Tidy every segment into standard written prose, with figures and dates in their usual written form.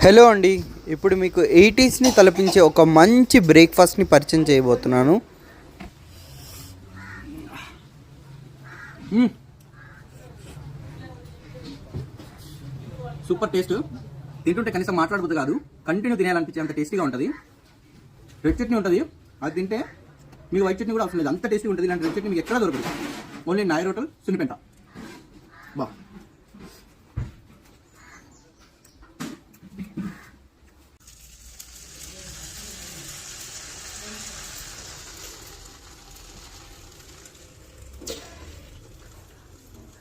Hello అండి, ఇప్పుడు మీకు 80స్ని తలపించే ఒక మంచి బ్రేక్ఫాస్ట్ని పరిచయం చేయబోతున్నాను. Super taste. తింటుంటే కనీసం మాట్లాడబోద్దు కాదు, కంటిన్యూ తినేయాలనిపించే అంత టేస్టీగా ఉంటుంది. రెడ్ చట్నీ ఉంటుంది, అది తింటే మీకు వైట్ చట్నీ కూడా అవసరం లేదు, అంత టేస్టీ ఉంటుంది. ఇలాంటి రెడ్ చట్నీ మీకు ఎక్కడ దొరకదు, ఓన్లీ నాయర్ హోటల్ సున్నిపెంట. బా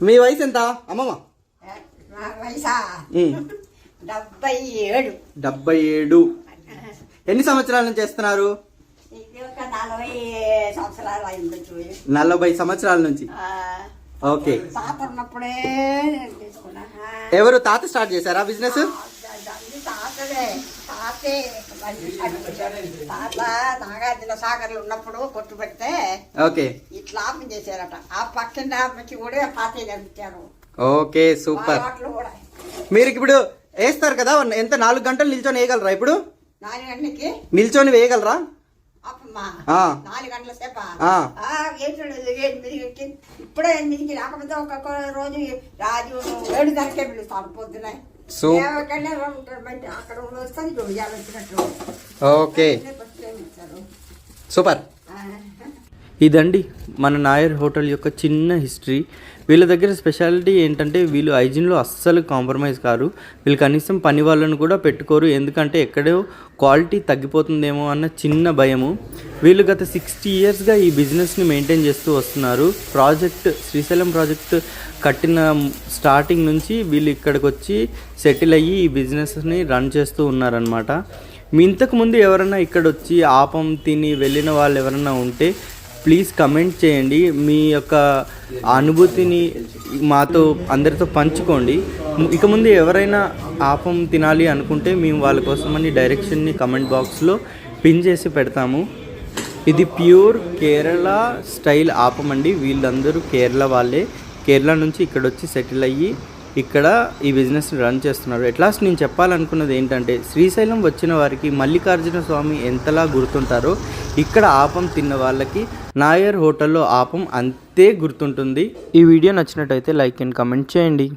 మీ వయసు ఎంత అమ్మమ్మ? 77. ఎన్ని సంవత్సరాల నుంచి చేస్తున్నారు? 40 సంవత్సరాల నుంచి. ఓకే. ఎవరు తాత స్టార్ట్ చేశారా బిజినెస్? నాగార్జున సాగర్లు ఉన్నప్పుడు కొట్టు పెడితే ఓకే ఇట్లా ఆపం చేశారట. ఆ పక్కన కూడా పాతే కనిపించారు. Okay super. మీరు ఇప్పుడు వేస్తారు కదా, ఎంత 4 గంటలు నిల్చొని వేయగలరా? ఇప్పుడు 4 గంటలకి నిల్చొని వేయగలరా? 4 గంటల సేప ఇప్పుడే 8కి రాకపోతే ఒక్కొక్క రోజు రాజు 7 గంటలకే పిలుస్తాను పొద్దున. అక్కడ వస్తుంది వచ్చినట్టు. Okay super. ఇదండి మన నాయర్ హోటల్ యొక్క చిన్న హిస్టరీ. వీళ్ళ దగ్గర స్పెషాలిటీ ఏంటంటే వీళ్ళు హైజీన్లో అస్సలు కాంప్రమైజ్ కారు. వీళ్ళు కనీసం పని వాళ్ళను కూడా పెట్టుకోరు, ఎందుకంటే ఎక్కడో క్వాలిటీ తగ్గిపోతుందేమో అన్న చిన్న భయము. వీళ్ళు గత 60 ఇయర్స్గా ఈ బిజినెస్ని మెయింటైన్ చేస్తూ వస్తున్నారు. శ్రీశైలం ప్రాజెక్ట్ కట్టిన స్టార్టింగ్ నుంచి వీళ్ళు ఇక్కడికి వచ్చి సెటిల్ అయ్యి ఈ బిజినెస్ని రన్ చేస్తూ ఉన్నారనమాట. మీ ఇంతకుముందు ఎవరైనా ఇక్కడ వచ్చి ఆపం తిని వెళ్ళిన వాళ్ళు ఎవరైనా ఉంటే ప్లీజ్ కమెంట్ చేయండి. మీ యొక్క అనుభూతిని మాతో అందరితో పంచుకోండి. ఇక ముందు ఎవరైనా ఆపం తినాలి అనుకుంటే మేము వాళ్ళ కోసమని డైరెక్షన్ని కమెంట్ బాక్స్లో పిన్ చేసి పెడతాము. ఇది ప్యూర్ కేరళ స్టైల్ ఆపం అండి. వీళ్ళందరూ కేరళ వాళ్ళే. కేరళ నుంచి ఇక్కడ వచ్చి సెటిల్ అయ్యి ఇక్కడ ఈ బిజినెస్ని రన్ చేస్తున్నారు. ఎట్లాస్ట్ నేను చెప్పాలనుకున్నది ఏంటంటే, శ్రీశైలం వచ్చిన వారికి మల్లికార్జున స్వామి ఎంతలా గుర్తుంటారో ఇక్కడ ఆపం తిన్న వాళ్ళకి నాయర్ హోటల్లో ఆపం అంతే గుర్తుంటుంది. ఈ వీడియో నచ్చినట్టయితే లైక్ అండ్ కమెంట్ చేయండి.